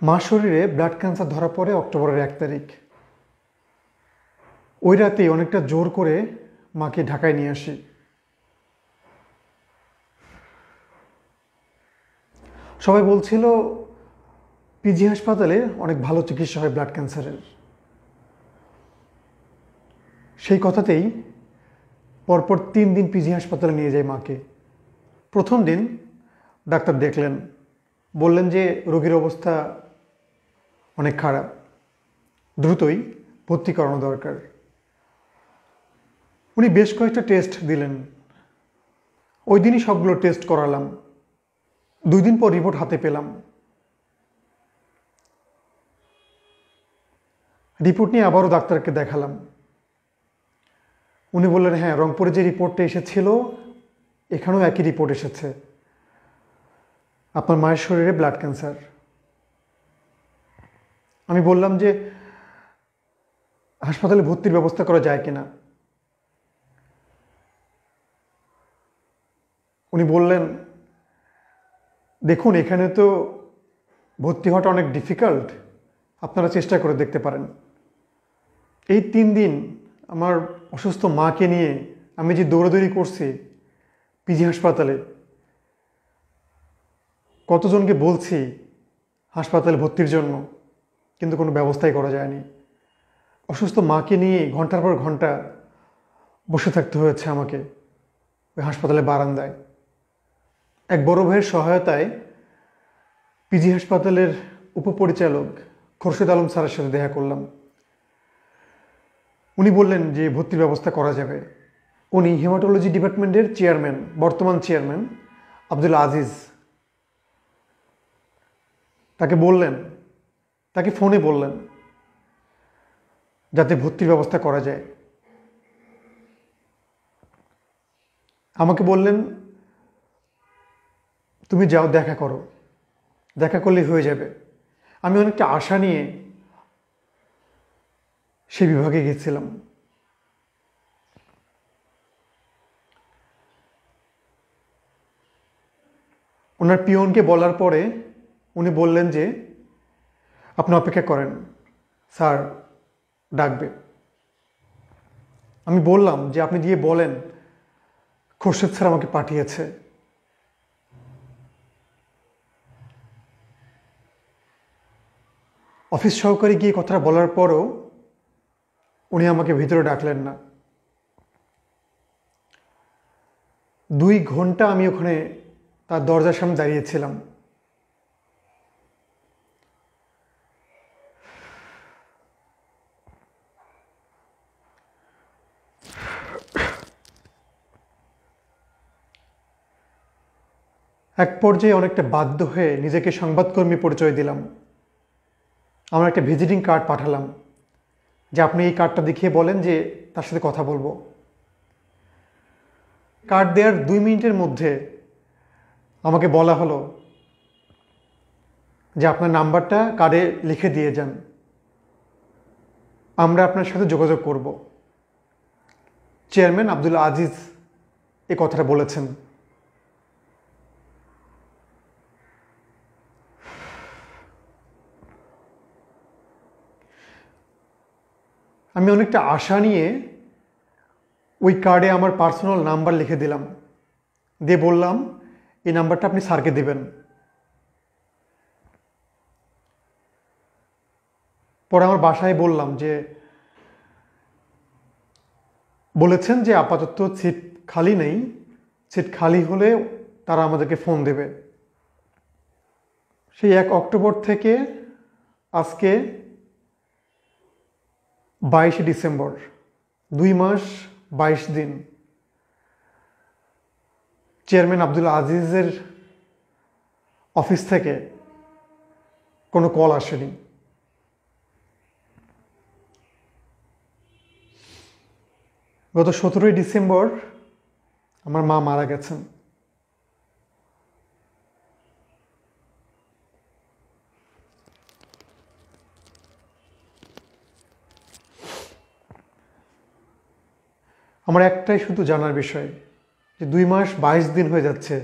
মার শরীরে blood cancer ধরা পড়ে অক্টোবরের 1 তারিখ। ওই রাতেই অনেকটা জোর করে মাকে ঢাকায় নিয়ে আসি। সবাই বলছিল পিজি হাসপাতালে অনেক ভালো চিকিৎসা হয় ব্লাড ক্যান্সারের। সেই কথাতেই পরপর 3 দিন পিজি হাসপাতালে নিয়ে যায় মাকে। প্রথম দিন ডাক্তার দেখলেন, বললেন যে রোগীর অবস্থা অনেক খারাপ, দ্রুতই ভর্তি করানো দরকার। উনি বেশ কয়েকটা টেস্ট দিলেন। ওই দিনই সবগুলো টেস্ট করালাম। 2 দিন পর রিপোর্ট হাতে পেলাম। রিপোর্ট নিয়ে আবারও ডাক্তারকে দেখালাম। উনি বললেন, হ্যাঁ, রংপুরে যে রিপোর্টটা এসেছিল এখানেও একই রিপোর্ট এসেছে, আপনার মায়ের শরীরে ব্লাড ক্যান্সার। আমি বললাম যে হাসপাতালে ভর্তির ব্যবস্থা করা যায় কিনা। উনি বললেন, দেখুন, এখানে তো ভর্তি হওয়াটা অনেক ডিফিকাল্ট, আপনারা চেষ্টা করে দেখতে পারেন। এই 3 দিন আমার অসুস্থ মাকে নিয়ে আমি যে দৌড়াদৌড়ি করছি পিজি হাসপাতালে, কতজনকে বলছি হাসপাতালে ভর্তির জন্য, কিন্তু কোনো ব্যবস্থাই করা যায়নি। অসুস্থ মাকে নিয়ে ঘন্টার পর ঘন্টা বসে থাকতে হয়েছে আমাকে ওই হাসপাতালে বারান্দায়। এক বড় ভাইয়ের সহায়তায় পিজি হাসপাতালের উপপরিচালক খোরশেদ আলম স্যারের সাথে দেখা করলাম। উনি বললেন যে ভর্তির ব্যবস্থা করা যাবে। উনি হেমাটোলজি ডিপার্টমেন্টের চেয়ারম্যান, বর্তমান চেয়ারম্যান আব্দুল আজিজ। তাকে ফোনে বললেন যাতে ভর্তির ব্যবস্থা করা যায়। আমাকে বললেন, তুমি যাও, দেখা করো, দেখা করলেই হয়ে যাবে। আমি অনেকটা আশা নিয়ে সেই বিভাগে গেছিলাম। ওনার পিয়নকে বলার পরে উনি বললেন যে আপনি অপেক্ষা করেন, স্যার ডাকবে। আমি বললাম যে আপনি গিয়ে বলেন খোরশেদ স্যার আমাকে পাঠিয়েছে। অফিস সহকারী গিয়ে কথাটা বলার পরও উনি আমাকে ভিতরে ডাকলেন না। 2 ঘন্টা আমি ওখানে তার দরজার সামনে দাঁড়িয়েছিলাম। এক পর্যায়ে অনেকটা বাধ্য হয়ে নিজেকে সংবাদকর্মী পরিচয় দিলাম। আমার একটা ভিজিটিং কার্ড পাঠালাম যে আপনি এই কার্ডটা দেখিয়ে বলেন যে তার সাথে কথা বলবো। কার্ড দেওয়ার 2 মিনিটের মধ্যে আমাকে বলা হলো যে আপনার নাম্বারটা কার্ডে লিখে দিয়ে যান, আমরা আপনার সাথে যোগাযোগ করব। চেয়ারম্যান আব্দুল আজিজ এ কথাটা বলেছেন। আমি অনেকটা আশা নিয়ে ওই কার্ডে আমার পার্সোনাল নাম্বার লিখে দিলাম, দিয়ে বললাম এই নাম্বারটা আপনি স্যারকে দেবেন। পরে আমার বাসায় বললাম যে বলেছেন যে আপাতত সিট খালি নেই, সিট খালি হলে তারা আমাদেরকে ফোন দেবে। সেই 1 অক্টোবর থেকে আজকে 22 ডিসেম্বর, 2 মাস 22 দিন চেয়ারম্যান আব্দুল আজিজের অফিস থেকে কোনো কল আসেনি। গত 17 ডিসেম্বর আমার মা মারা গেছেন। আমার একটাই শুধু জানার বিষয় যে 2 মাস 22 দিন হয়ে যাচ্ছে,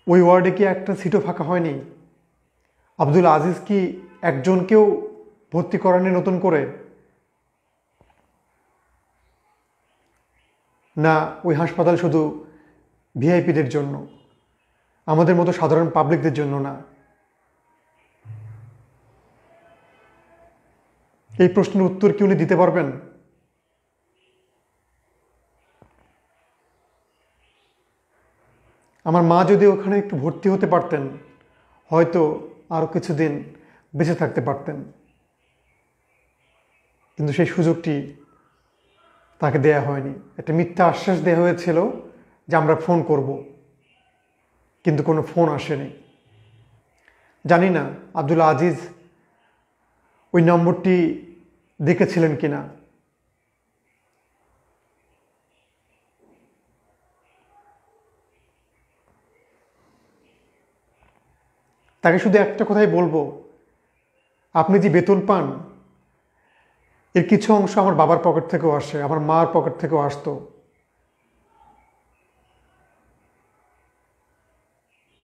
ওই ওয়ার্ডে কি একটা সিটও ফাঁকা হয়নি? আব্দুল আজিজ কি একজনকেও ভর্তি করানি নতুন করে? না, ওই হাসপাতাল শুধু ভিআইপিদের জন্য, আমাদের মতো সাধারণ পাবলিকদের জন্য না? এই প্রশ্নের উত্তর কি উনি দিতে পারবেন? আমার মা যদি ওখানে একটু ভর্তি হতে পারতেন, হয়তো আরও কিছুদিন বেঁচে থাকতে পারতেন, কিন্তু সেই সুযোগটি তাকে দেয়া হয়নি। একটা মিথ্যা আশ্বাস দেওয়া হয়েছিল যে আমরা ফোন করব, কিন্তু কোনো ফোন আসেনি। জানি না আব্দুল আজিজ ওই নম্বরটি দেখেছিলেন কিনা। তাকে শুধু একটা কথাই বলবো, আপনি যে বেতন পান এর কিছু অংশ আমার বাবার পকেট থেকেও আসে, আমার মার পকেট থেকেও আসতো।